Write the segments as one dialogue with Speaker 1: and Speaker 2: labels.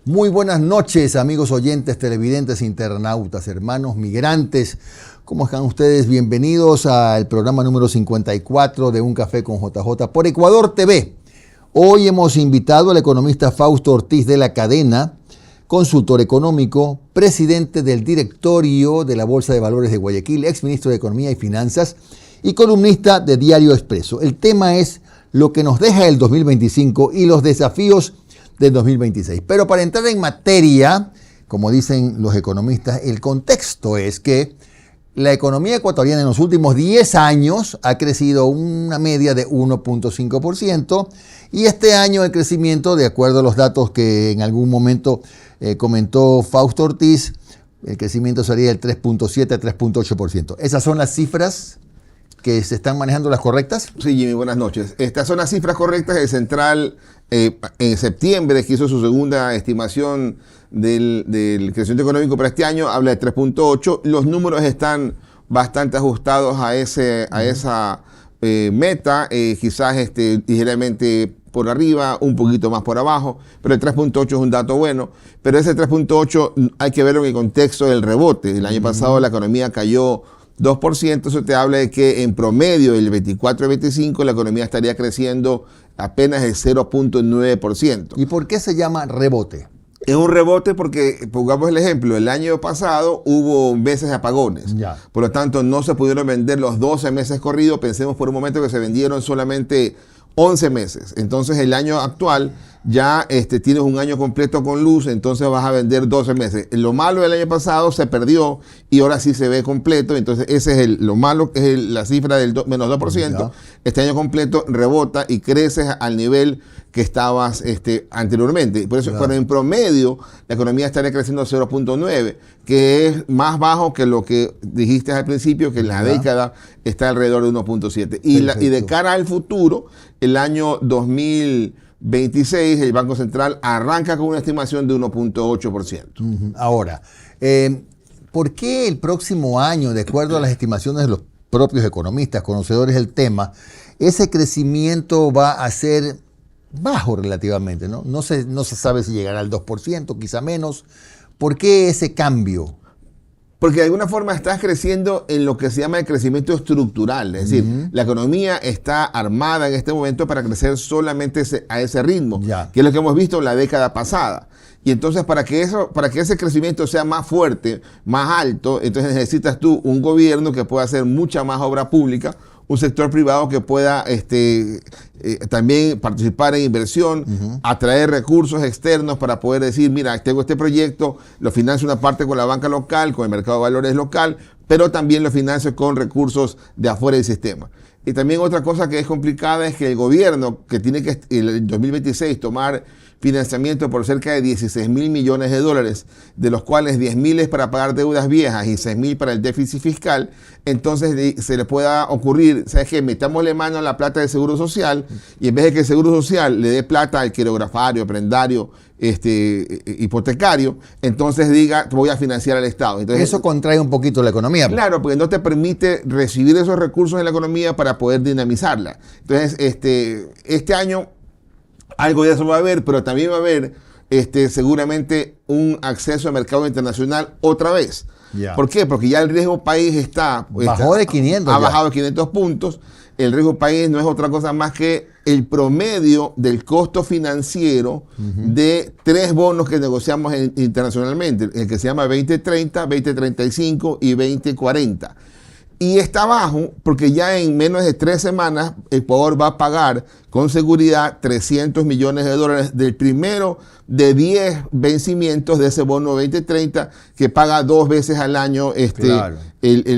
Speaker 1: Muy buenas noches, amigos oyentes, televidentes, internautas, hermanos migrantes. ¿Cómo están ustedes? Bienvenidos al programa número 54 de Un Café con JJ por Ecuador TV. Hoy hemos invitado al economista Fausto Ortiz de la Cadena, consultor económico, presidente del directorio de la Bolsa de Valores de Guayaquil, exministro de Economía y Finanzas y columnista de Diario Expreso. El tema es lo que nos deja el 2025 y los desafíos del 2026. Pero para entrar en materia, como dicen los economistas, el contexto es que la economía ecuatoriana en los últimos 10 años ha crecido una media de 1.5% y este año el crecimiento, de acuerdo a los datos que en algún momento comentó Fausto Ortiz, el crecimiento sería del 3.7 a 3.8%. ¿Esas son las cifras que se están manejando, las correctas?
Speaker 2: Sí, Jimmy, buenas noches. Estas son las cifras correctas. El Central en septiembre, que hizo su segunda estimación del crecimiento económico para este año, habla de 3.8. Los números están bastante ajustados a esa meta, quizás ligeramente por arriba, un poquito más por abajo, pero el 3.8 es un dato bueno. Pero ese 3.8 hay que verlo en el contexto del rebote. El año pasado la economía cayó 2%, eso te habla de que en promedio del 24 al 25 la economía estaría creciendo apenas el 0.9%.
Speaker 1: ¿Y por qué se llama rebote?
Speaker 2: Es un rebote porque, pongamos el ejemplo, el año pasado hubo meses de apagones. Ya. Por lo tanto, no se pudieron vender los 12 meses corridos. Pensemos por un momento que se vendieron solamente 11 meses. Entonces, el año actual ya tienes un año completo con luz, entonces vas a vender 12 meses. Lo malo del año pasado se perdió y ahora sí se ve completo. Entonces, ese es lo malo, que es la cifra del menos 2%. Ya. Este año completo rebota y creces al nivel que estabas anteriormente. Por eso, claro, pero en promedio, la economía estaría creciendo 0.9, que es más bajo que lo que dijiste al principio, que en la década está alrededor de 1.7. Y de cara al futuro, el año 2026, el Banco Central arranca con una estimación de 1.8%.
Speaker 1: Ahora, ¿por qué el próximo año, de acuerdo a las estimaciones de los propios economistas, conocedores del tema, ese crecimiento va a ser bajo relativamente, ¿no? No se sabe si llegará al 2%, quizá menos. ¿Por qué ese cambio?
Speaker 2: Porque de alguna forma estás creciendo en lo que se llama el crecimiento estructural. Es decir, la economía está armada en este momento para crecer solamente a ese ritmo, que es lo que hemos visto en la década pasada. Y entonces para que ese crecimiento sea más fuerte, más alto, entonces necesitas tú un gobierno que pueda hacer mucha más obra pública, un sector privado que pueda también participar en inversión, atraer recursos externos para poder decir, mira, tengo este proyecto, lo financio una parte con la banca local, con el mercado de valores local, pero también lo financio con recursos de afuera del sistema. Y también otra cosa que es complicada es que el gobierno, que tiene que en el 2026 tomar financiamiento por cerca de 16.000 millones de dólares, de los cuales 10.000 es para pagar deudas viejas y 6.000 para el déficit fiscal, entonces se le pueda ocurrir, ¿sabes qué? Metámosle mano a la plata del Seguro Social y en vez de que el Seguro Social le dé plata al quirografario, prendario, hipotecario, entonces diga, voy a financiar al Estado. Entonces,
Speaker 1: eso contrae un poquito la economía.
Speaker 2: Claro, porque no te permite recibir esos recursos en la economía para poder dinamizarla. Entonces, este año algo de eso va a haber, pero también va a haber seguramente un acceso al mercado internacional otra vez. ¿Por qué? Porque ya el riesgo país
Speaker 1: bajado de 500.
Speaker 2: Ha bajado de 500 puntos. El riesgo país no es otra cosa más que el promedio del costo financiero de 3 bonos que negociamos internacionalmente, el que se llama 2030, 2035 y 2040. Y está bajo porque ya en menos de 3 semanas Ecuador va a pagar con seguridad 300 millones de dólares del primero de 10 vencimientos de ese bono 2030 que paga 2 veces al año claro,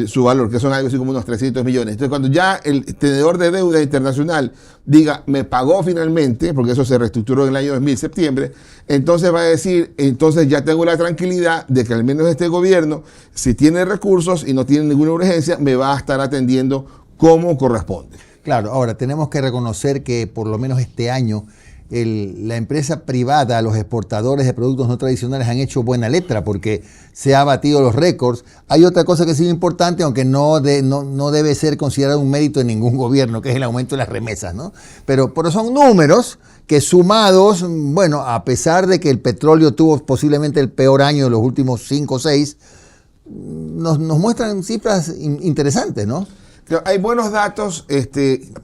Speaker 2: su valor, que son algo así como unos 300 millones. Entonces, cuando ya el tenedor de deuda internacional diga, me pagó finalmente, porque eso se reestructuró en el año 2000, septiembre, entonces va a decir, entonces ya tengo la tranquilidad de que al menos este gobierno, si tiene recursos y no tiene ninguna urgencia, me va a estar atendiendo como corresponde.
Speaker 1: Claro, ahora tenemos que reconocer que por lo menos este año la empresa privada, los exportadores de productos no tradicionales han hecho buena letra porque se ha batido los récords. Hay otra cosa que sí es importante, aunque no debe ser considerado un mérito de ningún gobierno, que es el aumento de las remesas, ¿no? Pero son números que sumados, bueno, a pesar de que el petróleo tuvo posiblemente el peor año de los últimos 5 o 6, nos muestran cifras interesantes, ¿no?
Speaker 2: Hay buenos datos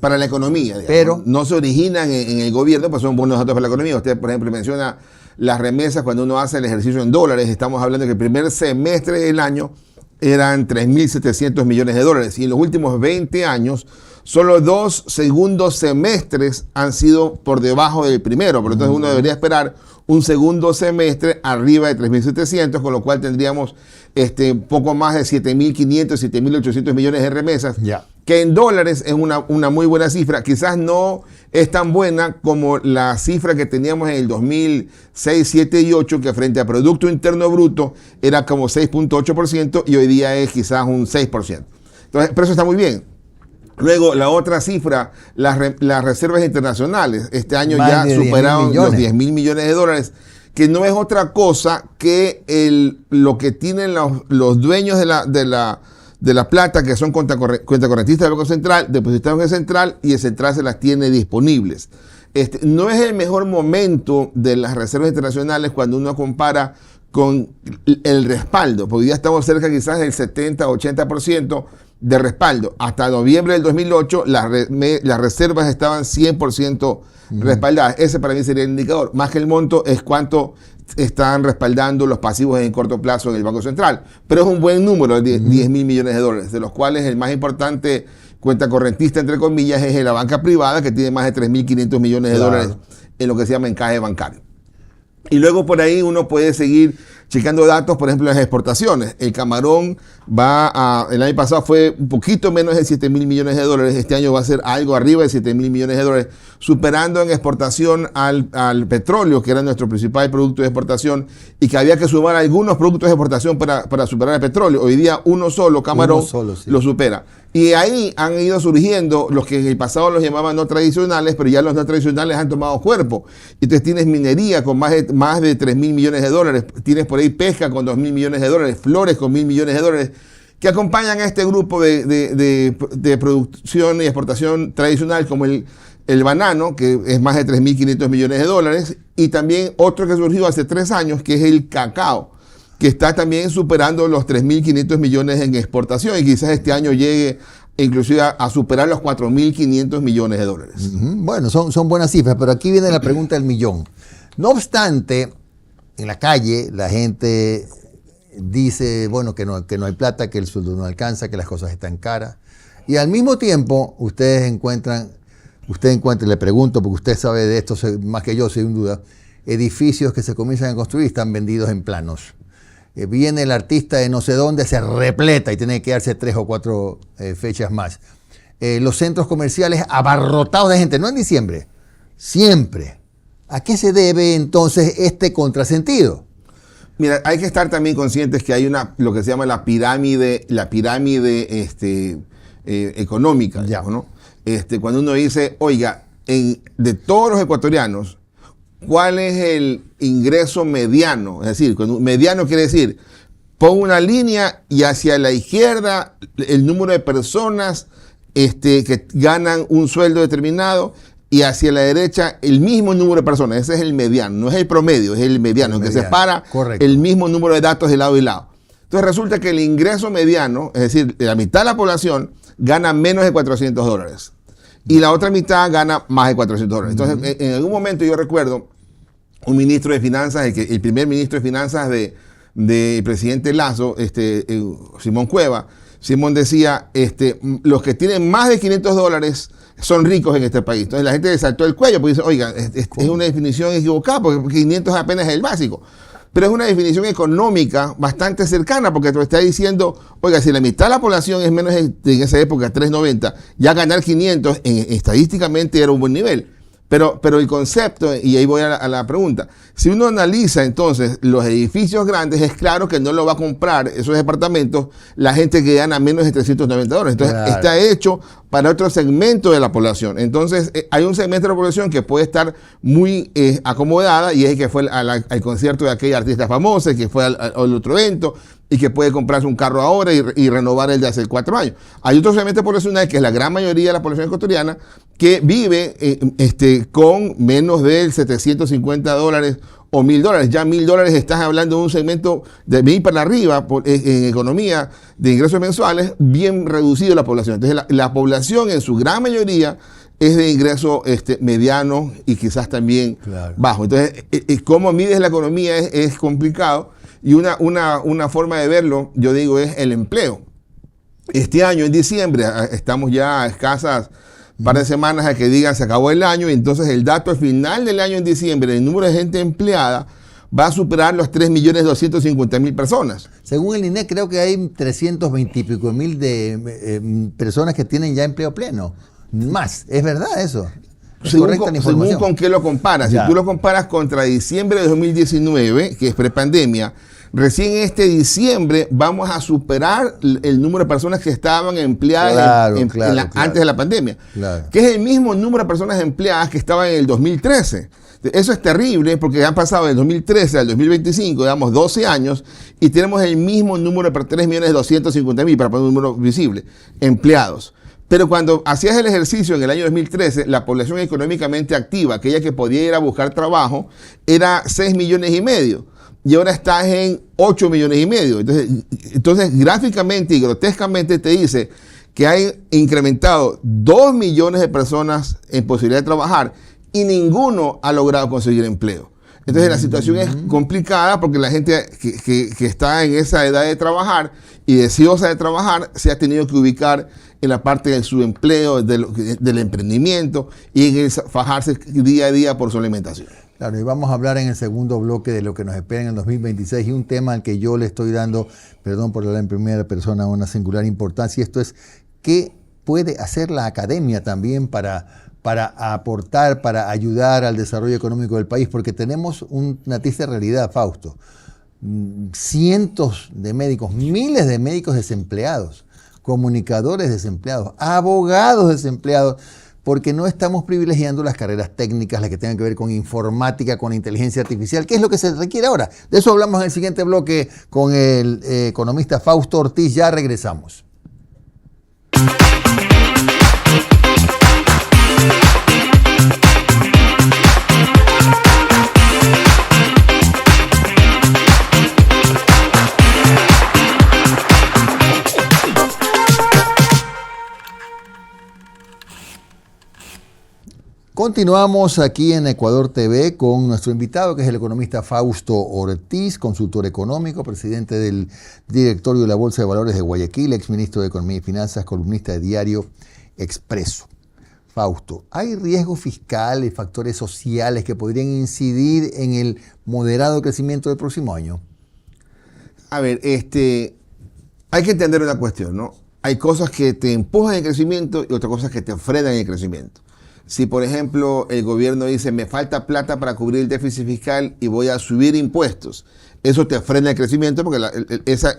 Speaker 2: para la economía, digamos.
Speaker 1: Pero
Speaker 2: no se originan en el gobierno, pues son buenos datos para la economía. Usted, por ejemplo, menciona las remesas cuando uno hace el ejercicio en dólares. Estamos hablando de que el primer semestre del año eran 3.700 millones de dólares y en los últimos 20 años solo 2 segundos semestres han sido por debajo del primero. Por lo tanto, uno debería esperar un segundo semestre arriba de 3.700, con lo cual tendríamos poco más de 7.500, 7.800 millones de remesas, que en dólares es una muy buena cifra. Quizás no es tan buena como la cifra que teníamos en el 2006, 7 y 8, que frente a Producto Interno Bruto era como 6.8% y hoy día es quizás un 6%. Entonces, pero eso está muy bien. Luego, la otra cifra, las reservas internacionales, este año ya superaron los 10.000 millones de dólares, que no es otra cosa que lo que tienen los dueños de la plata, que son cuentacorrentistas del Banco Central, depositados en el Central, y el Central se las tiene disponibles. No es el mejor momento de las reservas internacionales cuando uno compara con el respaldo, porque ya estamos cerca quizás del 70-80% de respaldo. Hasta noviembre del 2008 las reservas estaban 100% respaldadas. Ese para mí sería el indicador. Más que el monto es cuánto están respaldando los pasivos en corto plazo en el Banco Central. Pero es un buen número, 10.000 millones de dólares, de los cuales el más importante cuenta correntista, entre comillas, es la banca privada, que tiene más de 3.500 millones de dólares en lo que se llama encaje bancario. Y luego por ahí uno puede seguir checando datos, por ejemplo, las exportaciones. El camarón el año pasado fue un poquito menos de 7.000 millones de dólares. Este año va a ser algo arriba de 7.000 millones de dólares, superando en exportación al petróleo, que era nuestro principal producto de exportación, y que había que sumar algunos productos de exportación para superar el petróleo. Hoy día uno solo, camarón, lo supera. Y ahí han ido surgiendo los que en el pasado los llamaban no tradicionales, pero ya los no tradicionales han tomado cuerpo. Entonces tienes minería con más de 3.000 millones de dólares, tienes por ahí pesca con 2.000 millones de dólares, flores con 1.000 millones de dólares, que acompañan a este grupo de producción y exportación tradicional, como el banano, que es más de 3.500 millones de dólares, y también otro que surgió hace 3 años, que es el cacao, que está también superando los 3.500 millones en exportación y quizás este año llegue inclusive a superar los 4.500 millones de dólares.
Speaker 1: Bueno, son buenas cifras, pero aquí viene la pregunta del millón. No obstante, en la calle la gente dice, bueno, que no hay plata, que el sueldo no alcanza, que las cosas están caras. Y al mismo tiempo, usted encuentra, le pregunto, porque usted sabe de esto más que yo, sin duda, edificios que se comienzan a construir y están vendidos en planos. Viene el artista de no sé dónde, se repleta y tiene que quedarse 3 o 4 fechas más. Los centros comerciales abarrotados de gente, no en diciembre, siempre. ¿A qué se debe entonces este contrasentido?
Speaker 2: Mira, hay que estar también conscientes que hay lo que se llama la pirámide económica, ¿no? Cuando uno dice, oiga, de todos los ecuatorianos, ¿cuál es el ingreso mediano? Es decir, mediano quiere decir, pon una línea y hacia la izquierda el número de personas que ganan un sueldo determinado y hacia la derecha el mismo número de personas. Ese es el mediano, no es el promedio, es el mediano, que separa el mismo número de datos de lado y lado. Entonces resulta que el ingreso mediano, es decir, la mitad de la población gana menos de $400 y la otra mitad gana más de $400. Entonces, en algún momento yo recuerdo un ministro de finanzas, el primer ministro de finanzas del presidente Lazo, Simón Cueva. Simón decía, los que tienen más de $500 son ricos en este país. Entonces la gente le saltó el cuello porque dice, oiga, es una definición equivocada porque 500 apenas es el básico. Pero es una definición económica bastante cercana porque te está diciendo, oiga, si la mitad de la población es menos en esa época, 390, ya ganar 500 estadísticamente era un buen nivel. Pero el concepto, y ahí voy a la pregunta, si uno analiza entonces los edificios grandes, es claro que no lo va a comprar esos departamentos la gente que gana menos de $390. Entonces está hecho para otro segmento de la población. Entonces hay un segmento de la población que puede estar muy acomodada, y es el que fue al concierto de aquella artista famosa, el que fue al otro evento, y que puede comprarse un carro ahora y renovar el de hace 4 años. Hay otro segmento poblacional, que es la gran mayoría de la población ecuatoriana, que vive con menos de $750 o $1,000. Ya $1,000 estás hablando de un segmento de 1,000 para arriba en economía de ingresos mensuales, bien reducido la población. Entonces la población en su gran mayoría es de ingreso mediano y quizás también bajo. Entonces, cómo mides la economía es complicado. Y una forma de verlo, yo digo, es el empleo. Este año, en diciembre, estamos ya a escasas par de semanas a que digan se acabó el año, y entonces el dato al final del año en diciembre, el número de gente empleada va a superar los 3.250.000 personas.
Speaker 1: Según el INE, creo que hay 320 y pico mil de personas que tienen ya empleo pleno. Más, ¿es verdad eso?
Speaker 2: Según con qué lo comparas. Si tú lo comparas contra diciembre de 2019, que es prepandemia, recién este diciembre vamos a superar el número de personas que estaban empleadas antes de la pandemia, que es el mismo número de personas empleadas que estaban en el 2013. Eso es terrible porque han pasado del 2013 al 2025, digamos 12 años, y tenemos el mismo número de 3.250.000, para poner un número visible, empleados. Pero cuando hacías el ejercicio en el año 2013, la población económicamente activa, aquella que podía ir a buscar trabajo, era 6,5 millones. Y ahora estás en 8,5 millones. Entonces, gráficamente y grotescamente te dice que hay incrementado 2 millones de personas en posibilidad de trabajar y ninguno ha logrado conseguir empleo. Entonces la situación es complicada porque la gente que está en esa edad de trabajar y deseosa de trabajar se ha tenido que ubicar en la parte del subempleo, del emprendimiento y en el fajarse día a día por su alimentación.
Speaker 1: Claro, y vamos a hablar en el segundo bloque de lo que nos espera en el 2026 y un tema al que yo le estoy dando, perdón por hablar en primera persona, una singular importancia, y esto es qué puede hacer la academia también para aportar, para ayudar al desarrollo económico del país, porque tenemos una triste realidad, Fausto. Cientos de médicos, miles de médicos desempleados, comunicadores desempleados, abogados desempleados, porque no estamos privilegiando las carreras técnicas, las que tengan que ver con informática, con inteligencia artificial, que es lo que se requiere ahora. De eso hablamos en el siguiente bloque con el economista Fausto Ortiz. Ya regresamos. Continuamos aquí en Ecuador TV con nuestro invitado, que es el economista Fausto Ortiz, consultor económico, presidente del directorio de la Bolsa de Valores de Guayaquil, exministro de Economía y Finanzas, columnista de Diario Expreso. Fausto, ¿hay riesgos fiscales, factores sociales que podrían incidir en el moderado crecimiento del próximo año?
Speaker 2: A ver, hay que entender una cuestión, ¿no? Hay cosas que te empujan el crecimiento y otras cosas que te frenan el crecimiento. Si, por ejemplo, el gobierno dice, me falta plata para cubrir el déficit fiscal y voy a subir impuestos, eso te frena el crecimiento porque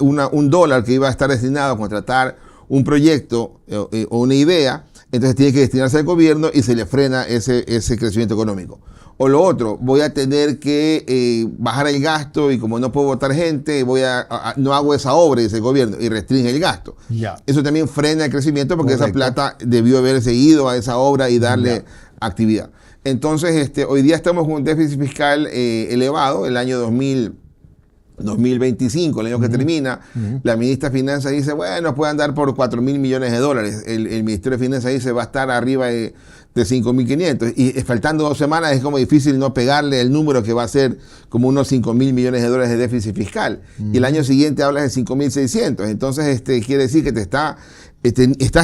Speaker 2: un dólar que iba a estar destinado a contratar un proyecto o una idea, entonces tiene que destinarse al gobierno y se le frena ese crecimiento económico. O lo otro, voy a tener que bajar el gasto y como no puedo votar gente, no hago esa obra, dice el gobierno, y restringe el gasto. Ya. Eso también frena el crecimiento porque esa plata debió haberse ido a esa obra y darle actividad. Entonces, hoy día estamos con un déficit fiscal elevado, el año 2025, el año que termina. La ministra de Finanzas dice, bueno, puede andar por 4,000 millones de dólares. El Ministerio de Finanzas dice, va a estar arriba de 5.500. Y faltando 2 semanas es como difícil no pegarle el número que va a ser como unos 5,000 millones de dólares de déficit fiscal. Y el año siguiente hablas de 5.600. Entonces, quiere decir que estás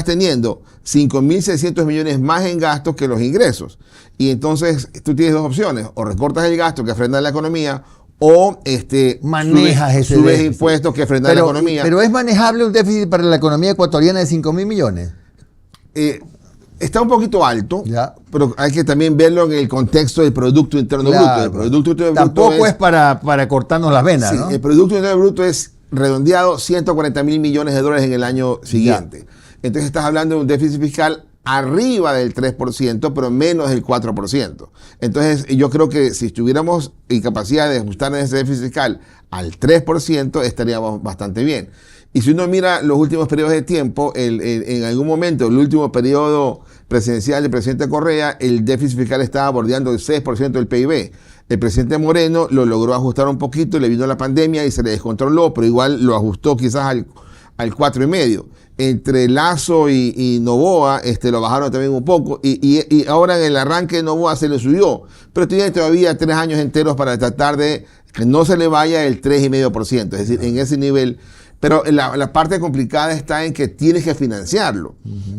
Speaker 2: teniendo 5.600 millones más en gastos que los ingresos. Y entonces tú tienes 2 opciones. O recortas el gasto que frena la economía, o subes impuestos que frenan la economía.
Speaker 1: Pero ¿es manejable un déficit para la economía ecuatoriana de 5,000 millones?
Speaker 2: Está un poquito alto,
Speaker 1: ya,
Speaker 2: pero hay que también verlo en el contexto del Producto Interno Bruto. El Producto Interno
Speaker 1: Tampoco Bruto es para cortarnos las venas,
Speaker 2: sí, ¿no? El Producto Interno Bruto es redondeado 140.000 millones de dólares en el año siguiente. Ya. Entonces estás hablando de un déficit fiscal arriba del 3%, pero menos del 4%. Entonces yo creo que si estuviéramos en capacidad de ajustar ese déficit fiscal al 3%, estaríamos bastante bien. Y si uno mira los últimos periodos de tiempo, en algún momento, el último periodo presidencial del presidente Correa, el déficit fiscal estaba bordeando el 6% del PIB. El presidente Moreno lo logró ajustar un poquito, le vino la pandemia y se le descontroló, pero igual lo ajustó quizás al 4,5%. Entre Lasso y Noboa lo bajaron también un poco y ahora en el arranque de Noboa se le subió, pero tiene todavía 3 años enteros para tratar de que no se le vaya el 3,5%, es decir, en ese nivel. Pero la parte complicada está en que tienes que financiarlo.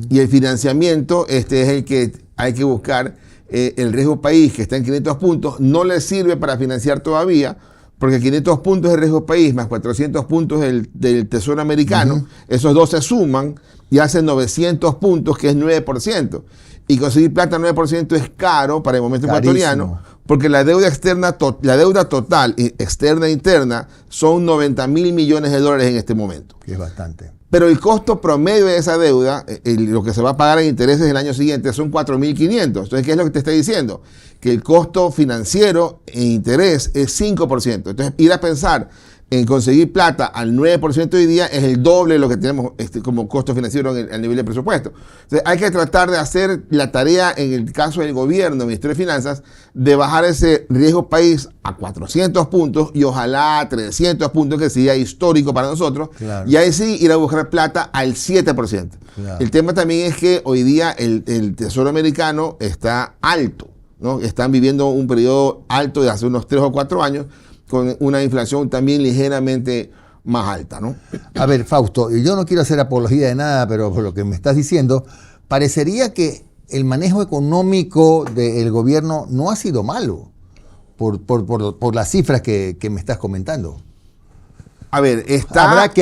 Speaker 2: Y el financiamiento es el que hay que buscar. El riesgo país, que está en 500 puntos, no le sirve para financiar todavía, porque 500 puntos de riesgo país más 400 puntos del Tesoro americano, esos dos se suman y hacen 900 puntos, que es 9%. Y conseguir plata 9% es caro para el momento ecuatoriano, porque la deuda externa, la deuda total, externa e interna, son 90.000 millones de dólares en este momento.
Speaker 1: Que es bastante.
Speaker 2: Pero el costo promedio de esa deuda, lo que se va a pagar en intereses el año siguiente, son 4.500. Entonces, ¿qué es lo que te está diciendo? Que el costo financiero en interés es 5%. Entonces, ir a pensar en conseguir plata al 9% hoy día es el doble de lo que tenemos como costo financiero al nivel de presupuesto. Entonces, hay que tratar de hacer la tarea, en el caso del gobierno, Ministerio de Finanzas, de bajar ese riesgo país a 400 puntos y ojalá a 300 puntos, que sería histórico para nosotros. Claro. Y ahí sí ir a buscar plata al 7%. Claro. El tema también es que hoy día el Tesoro americano está alto, ¿no? Están viviendo un periodo alto de hace unos 3 o 4 años, con una inflación también ligeramente más alta, ¿no?
Speaker 1: A ver, Fausto, yo no quiero hacer apología de nada, pero por lo que me estás diciendo, parecería que el manejo económico del gobierno no ha sido malo, por las cifras que me estás comentando.
Speaker 2: A ver,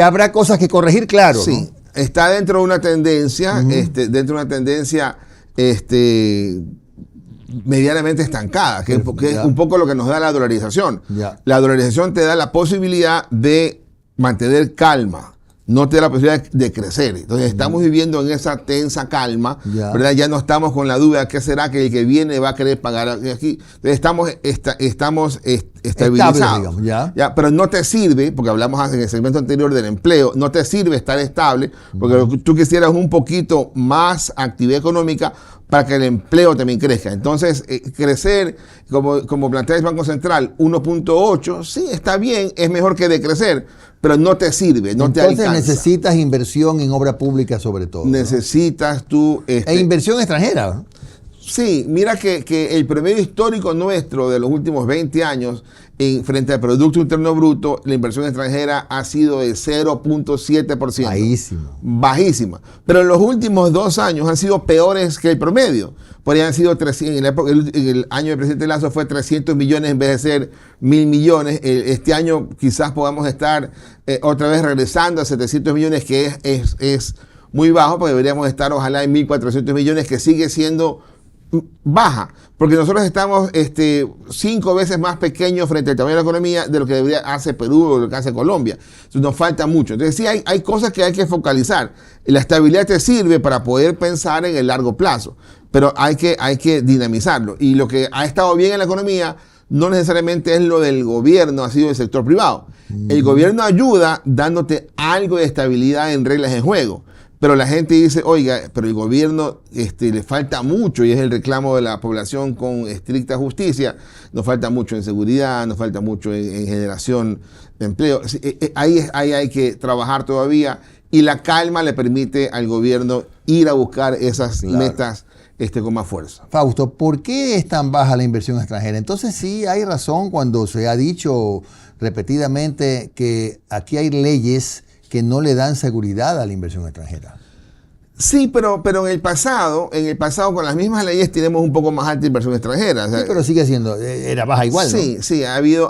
Speaker 1: habrá cosas que corregir, claro.
Speaker 2: Sí, ¿no? Está dentro de una tendencia, medianamente estancada, que es un poco lo que nos da la dolarización. Ya. La dolarización te da la posibilidad de mantener calma, no te da la posibilidad de crecer. Entonces estamos viviendo en esa tensa calma, ¿verdad? Ya no estamos con la duda, ¿qué será que el que viene va a querer pagar aquí? Entonces estamos estabilizados. Digamos, ya, pero no te sirve, porque hablamos en el segmento anterior del empleo, no te sirve estar estable, porque tú quisieras un poquito más actividad económica para que el empleo también crezca. Entonces, crecer, como plantea el Banco Central, 1.8, sí, está bien, es mejor que decrecer, pero no te sirve, no te alcanza.
Speaker 1: Entonces necesitas inversión en obra pública sobre todo.
Speaker 2: Necesitas tú...
Speaker 1: E inversión extranjera, ¿no?
Speaker 2: Sí, mira que el promedio histórico nuestro de los últimos 20 años frente al Producto Interno Bruto, la inversión extranjera ha sido de 0.7%.
Speaker 1: Bajísimo.
Speaker 2: Bajísima. Pero en los últimos 2 años han sido peores que el promedio. Podrían sido 300, en el año del presidente Lasso fue 300 millones en vez de ser 1.000 millones. Este año quizás podamos estar otra vez regresando a 700 millones, que es muy bajo, porque deberíamos estar ojalá en 1.400 millones, que sigue siendo baja, porque nosotros estamos 5 veces más pequeños frente al tamaño de la economía de lo que debería hacer Perú o lo que hace Colombia. Entonces nos falta mucho. Entonces sí hay cosas que hay que focalizar. La estabilidad te sirve para poder pensar en el largo plazo, pero hay que dinamizarlo. Y lo que ha estado bien en la economía no necesariamente es lo del gobierno, ha sido el sector privado. El gobierno ayuda dándote algo de estabilidad en reglas de juego. Pero la gente dice, oiga, pero el gobierno le falta mucho, y es el reclamo de la población con estricta justicia. Nos falta mucho en seguridad, nos falta mucho en generación de empleo. Ahí hay que trabajar todavía, y la calma le permite al gobierno ir a buscar esas metas con más fuerza.
Speaker 1: Fausto, ¿por qué es tan baja la inversión extranjera? Entonces sí hay razón cuando se ha dicho repetidamente que aquí hay leyes que no le dan seguridad a la inversión extranjera. Sí, pero en el pasado con las mismas leyes tenemos un poco más alta inversión extranjera. O sea, sí, pero sigue siendo, era baja igual,
Speaker 2: sí, ¿no? Sí, ha habido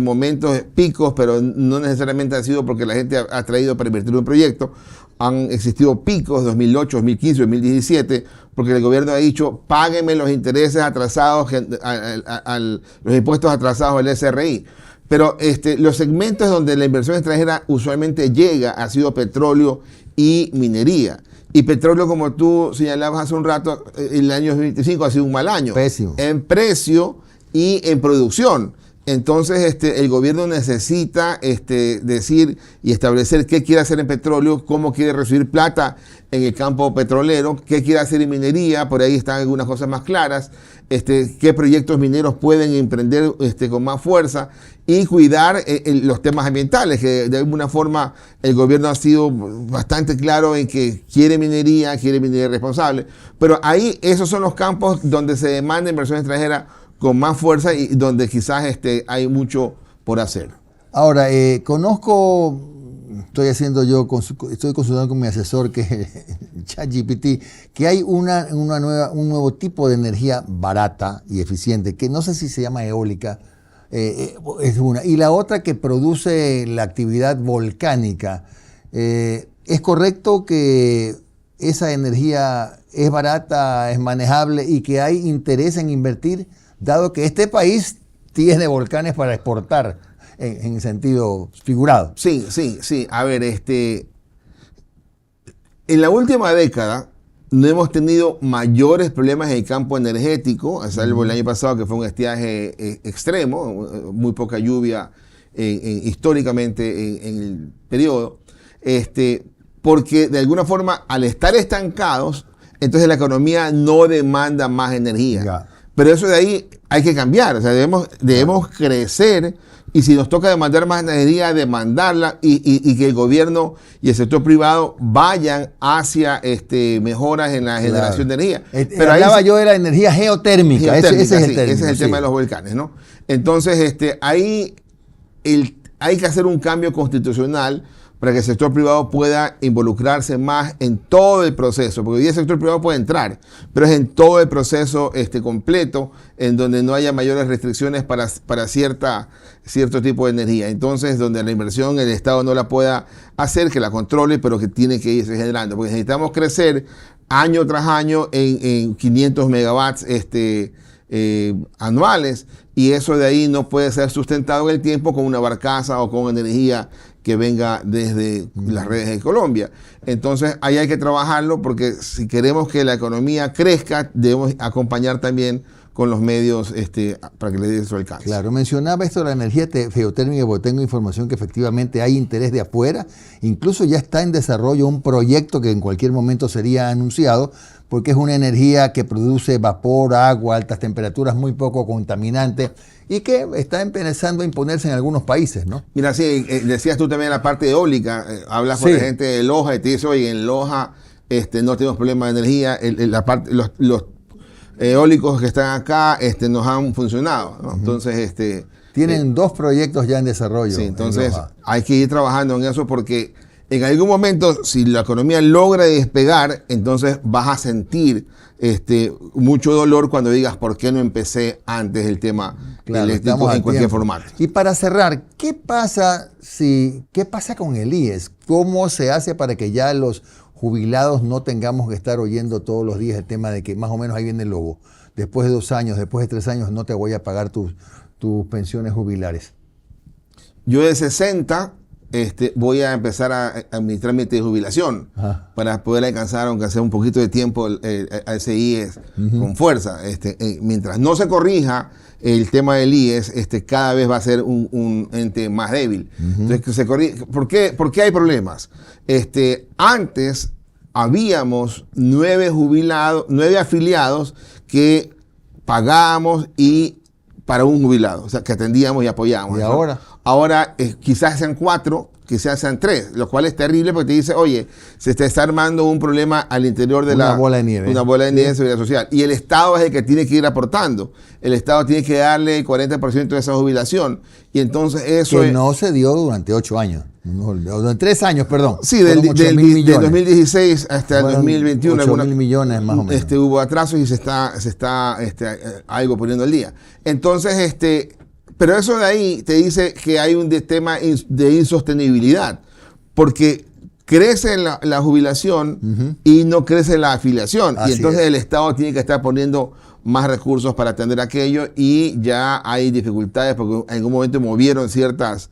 Speaker 2: momentos picos, pero no necesariamente ha sido porque la gente ha traído para invertir en un proyecto. Han existido picos 2008, 2015, 2017, porque el gobierno ha dicho, páguenme los intereses atrasados, los impuestos atrasados del SRI. Pero los segmentos donde la inversión extranjera usualmente llega ha sido petróleo y minería. Y petróleo, como tú señalabas hace un rato, el año 2025 ha sido un mal año.
Speaker 1: Pésimo.
Speaker 2: En precio y en producción. Entonces, el gobierno necesita decir y establecer qué quiere hacer en petróleo, cómo quiere recibir plata en el campo petrolero, qué quiere hacer en minería, por ahí están algunas cosas más claras, qué proyectos mineros pueden emprender con más fuerza y cuidar los temas ambientales, que de alguna forma el gobierno ha sido bastante claro en que quiere minería responsable, pero ahí esos son los campos donde se demanda inversión extranjera con más fuerza y donde quizás hay mucho por hacer.
Speaker 1: Ahora, estoy consultando con mi asesor, que es ChatGPT, que hay un nuevo tipo de energía barata y eficiente, que no sé si se llama eólica, es una, y la otra que produce la actividad volcánica. ¿Es correcto que esa energía es barata, es manejable y que hay interés en invertir, dado que este país tiene volcanes para exportar en sentido figurado?
Speaker 2: Sí. A ver, en la última década no hemos tenido mayores problemas en el campo energético, salvo el año pasado que fue un estiaje extremo, muy poca lluvia históricamente en el periodo, porque de alguna forma al estar estancados, entonces la economía no demanda más energía. Ya. Pero eso de ahí hay que cambiar, o sea, debemos crecer, y si nos toca demandar más energía, demandarla, y que el gobierno y el sector privado vayan hacia mejoras en la generación de energía.
Speaker 1: Pero hablaba yo de la energía geotérmica, ese es el término.
Speaker 2: Ese es el tema de los volcanes, ¿no? Entonces, ahí hay que hacer un cambio constitucional para que el sector privado pueda involucrarse más en todo el proceso, porque hoy día el sector privado puede entrar, pero es en todo el proceso completo, en donde no haya mayores restricciones para cierto tipo de energía. Entonces, donde la inversión el Estado no la pueda hacer, que la controle, pero que tiene que irse generando, porque necesitamos crecer año tras año en 500 megawatts anuales, y eso de ahí no puede ser sustentado en el tiempo con una barcaza o con energía que venga desde las redes de Colombia. Entonces, ahí hay que trabajarlo, porque si queremos que la economía crezca, debemos acompañar también con los medios para que le dé su alcance.
Speaker 1: Claro, mencionaba esto de la energía geotérmica, porque tengo información que efectivamente hay interés de afuera, incluso ya está en desarrollo un proyecto que en cualquier momento sería anunciado, porque es una energía que produce vapor, agua, altas temperaturas, muy poco contaminante, y que está empezando a imponerse en algunos países, ¿no?
Speaker 2: Mira, sí, decías tú también la parte eólica, hablas con la gente de Loja y te dice, oye, en Loja no tenemos problema de energía, los eólicos que están acá nos han funcionado, ¿no? Entonces,
Speaker 1: tienen 2 proyectos ya en desarrollo.
Speaker 2: Sí, entonces hay que ir trabajando en eso, porque en algún momento, si la economía logra despegar, entonces vas a sentir mucho dolor cuando digas, ¿por qué no empecé antes el tema eléctrico en cualquier formato?
Speaker 1: Y para cerrar, ¿qué pasa con el IES? ¿Cómo se hace para que ya los jubilados no tengamos que estar oyendo todos los días el tema de que más o menos ahí viene el lobo? Después de 2 años, después de 3 años, no te voy a pagar tus pensiones jubilares.
Speaker 2: Yo de 60... voy a empezar a administrar mi jubilación. Ajá. Para poder alcanzar, aunque sea un poquito de tiempo, a ese IES con fuerza. Mientras no se corrija el tema del IES, cada vez va a ser un ente más débil. Entonces, ¿por qué hay problemas? Antes habíamos 9 afiliados que pagábamos para un jubilado, o sea, que atendíamos y apoyábamos.
Speaker 1: ¿Y ahora?
Speaker 2: Ahora quizás sean 4, quizás sean 3, lo cual es terrible, porque te dice, oye, se está armando un problema al interior de
Speaker 1: una bola de nieve.
Speaker 2: Una bola de nieve en seguridad social. Y el Estado es el que tiene que ir aportando. El Estado tiene que darle el 40% de esa jubilación. Y entonces eso
Speaker 1: no se dio durante 8 años. En 3 años, perdón.
Speaker 2: Sí, del 2016 hasta el 2021.
Speaker 1: 8.000 millones más o menos.
Speaker 2: Hubo atrasos y se está algo poniendo al día. Entonces, pero eso de ahí te dice que hay un tema de insostenibilidad, porque crece la jubilación y no crece la afiliación. Así y entonces el Estado tiene que estar poniendo más recursos para atender aquello y ya hay dificultades porque en algún momento movieron ciertas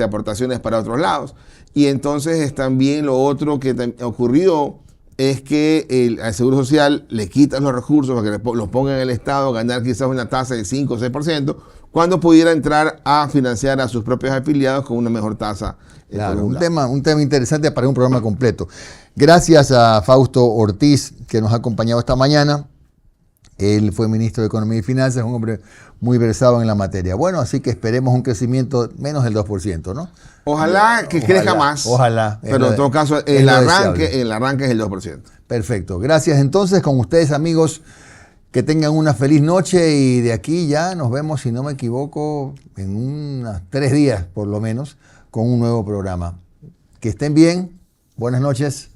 Speaker 2: aportaciones para otros lados. Y entonces también lo otro que ocurrió es que al Seguro Social le quitan los recursos para que los pongan en el Estado, ganar quizás una tasa de 5 o 6%, cuando pudiera entrar a financiar a sus propios afiliados con una mejor tasa.
Speaker 1: Claro, un tema interesante para un programa completo. Gracias a Fausto Ortiz, que nos ha acompañado esta mañana. Él fue ministro de Economía y Finanzas, un hombre muy versado en la materia. Bueno, así que esperemos un crecimiento menos del 2%, ¿no?
Speaker 2: Ojalá que crezca más.
Speaker 1: Ojalá.
Speaker 2: Pero en todo caso, el arranque es el 2%.
Speaker 1: Perfecto. Gracias entonces con ustedes, amigos. Que tengan una feliz noche y de aquí ya nos vemos, si no me equivoco, en unos 3 días por lo menos, con un nuevo programa. Que estén bien. Buenas noches.